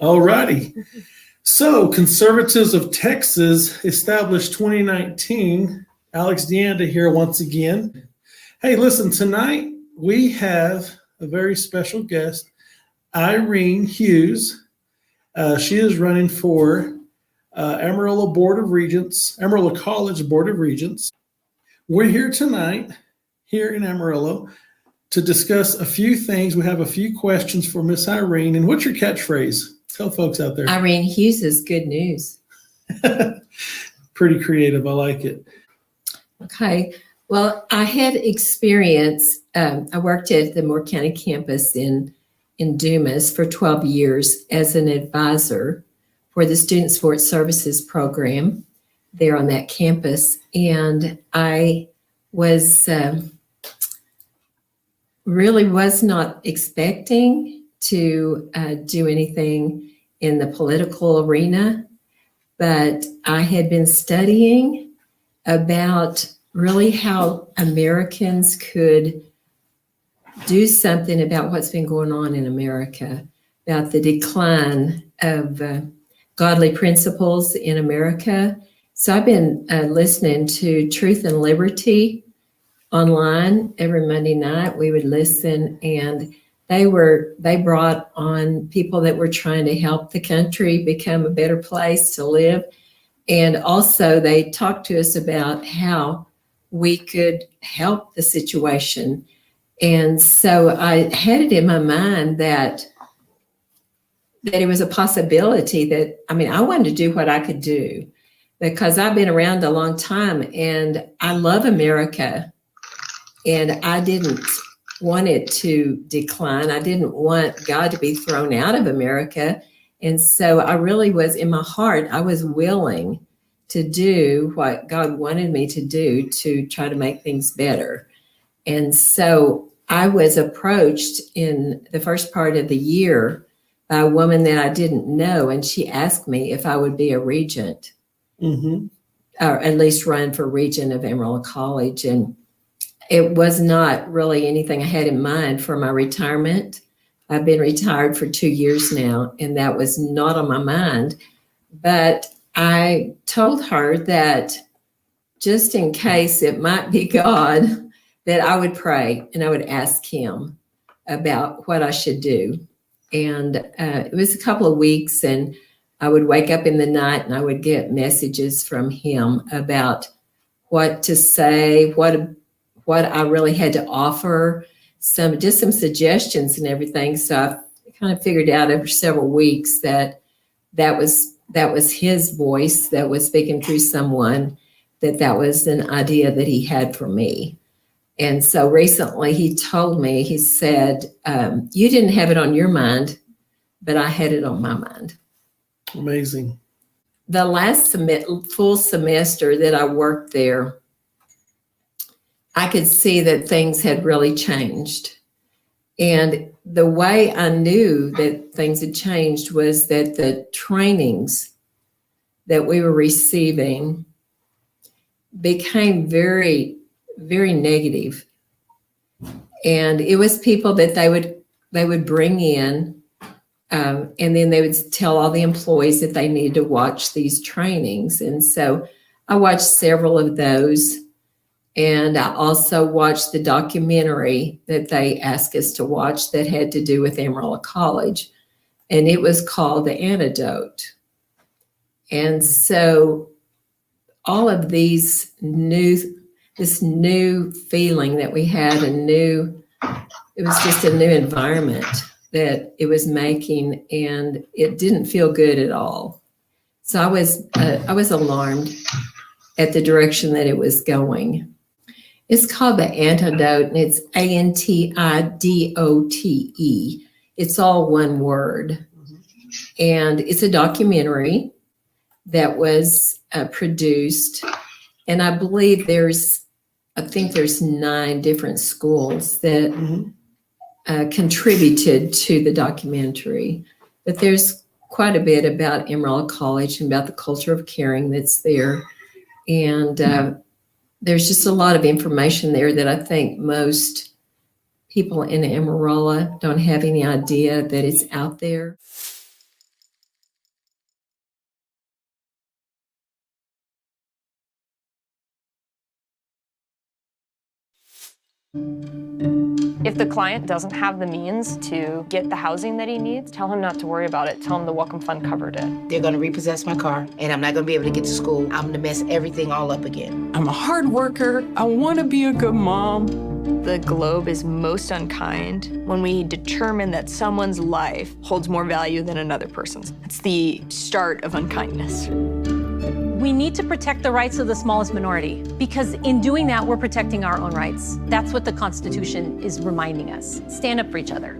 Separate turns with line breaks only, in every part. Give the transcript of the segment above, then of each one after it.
All righty. So, Conservatives of Texas established 2019. Alex DeAnda here once again. Hey, listen, tonight we have a very special guest, Irene Hughes. She is running for Amarillo College Board of Regents. We're here tonight, here in Amarillo, to discuss a few things. We have a few questions for Miss Irene. And what's your catchphrase? Tell folks out there.
Irene Hughes is good news.
Pretty creative. I like it.
Okay. Well, I had experience. I worked at the Moore County campus in Dumas for 12 years as an advisor for the Student Sports Services program there on that campus. And I was really was not expecting to do anything in the political arena, but I had been studying about really how Americans could do something about what's been going on in America, about the decline of godly principles in America. So I've been listening to Truth and Liberty online every Monday night. We would listen, and they brought on people that were trying to help the country become a better place to live. And also they talked to us about how we could help the situation. And so I had it in my mind that it was a possibility that, I wanted to do what I could do because I've been around a long time and I love America, and I didn't want it to decline. I didn't want God to be thrown out of America. And so I really was, in my heart, I was willing to do what God wanted me to do to try to make things better. And so I was approached in the first part of the year by a woman that I didn't know, and she asked me if I would be a regent, or at least run for regent of Amarillo College. And it was not really anything I had in mind for my retirement. I've been retired for 2 years now, and that was not on my mind. But I told her that just in case it might be God, that I would pray and I would ask him about what I should do. And it was a couple of weeks, and I would wake up in the night and I would get messages from him about what to say, what I really had to offer, some suggestions and everything. So I kind of figured out over several weeks that was his voice that was speaking through someone, that was an idea that he had for me. And so recently he told me, he said, you didn't have it on your mind, but I had it on my mind.
Amazing.
The last full semester that I worked there, I could see that things had really changed. And the way I knew that things had changed was that the trainings that we were receiving became very, very negative. And it was people that they would bring in, and then they would tell all the employees that they needed to watch these trainings. And so I watched several of those. And I also watched the documentary that they asked us to watch that had to do with Amarillo College. And it was called The Antidote. And so all of this new feeling that we had, it was just a new environment that it was making, and it didn't feel good at all. So I was alarmed at the direction that it was going. It's called The Antidote, and it's Antidote. It's all one word. And it's a documentary that was produced. And I believe there's 9 different schools that contributed to the documentary. But there's quite a bit about Amarillo College and about the culture of caring that's there. And there's just a lot of information there that I think most people in Amarillo don't have any idea that it's out there.
If the client doesn't have the means to get the housing that he needs, tell him not to worry about it. Tell him the Welcome Fund covered it.
They're gonna repossess my car, and I'm not gonna be able to get to school. I'm gonna mess everything all up again.
I'm a hard worker. I want to be a good mom.
The globe is most unkind when we determine that someone's life holds more value than another person's. It's the start of unkindness.
We need to protect the rights of the smallest minority, because in doing that, we're protecting our own rights. That's what the Constitution is reminding us. Stand up for each other.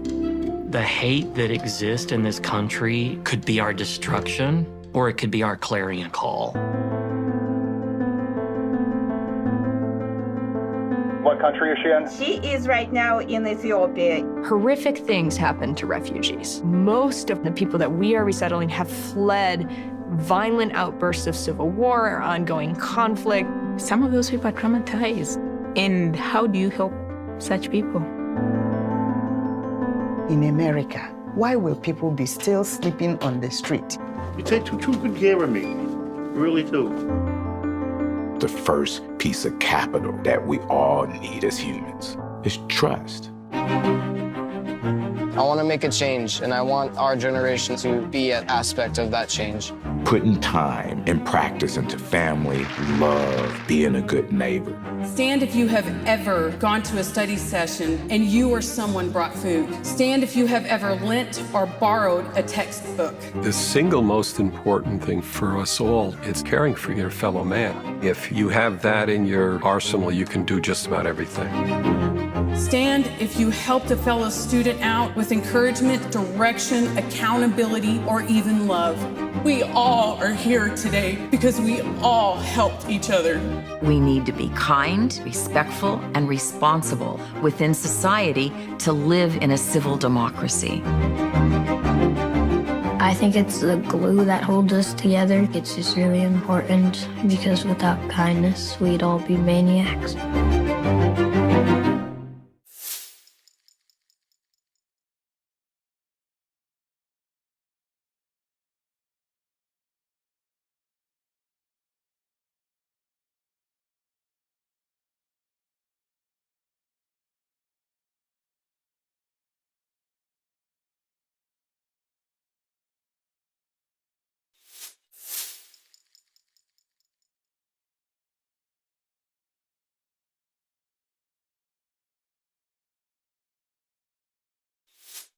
The hate that exists in this country could be our destruction, or it could be our clarion call.
What country is she in?
She is right now in Ethiopia.
Horrific things happen to refugees. Most of the people that we are resettling have fled violent outbursts of civil war or ongoing conflict.
Some of those people are traumatized. And how do you help such people?
In America, why will people be still sleeping on the street?
You take too good care of me. You really do.
The first piece of capital that we all need as humans is trust.
I want to make a change, and I want our generation to be an aspect of that change.
Putting time and practice into family, love, being a good neighbor.
Stand if you have ever gone to a study session and you or someone brought food. Stand if you have ever lent or borrowed a textbook.
The single most important thing for us all is caring for your fellow man. If you have that in your arsenal, you can do just about everything.
Stand if you helped a fellow student out with encouragement, direction, accountability, or even love. We all are here today because we all helped each other.
We need to be kind, respectful, and responsible within society to live in a civil democracy.
I think it's the glue that holds us together. It's just really important because without kindness, we'd all be maniacs.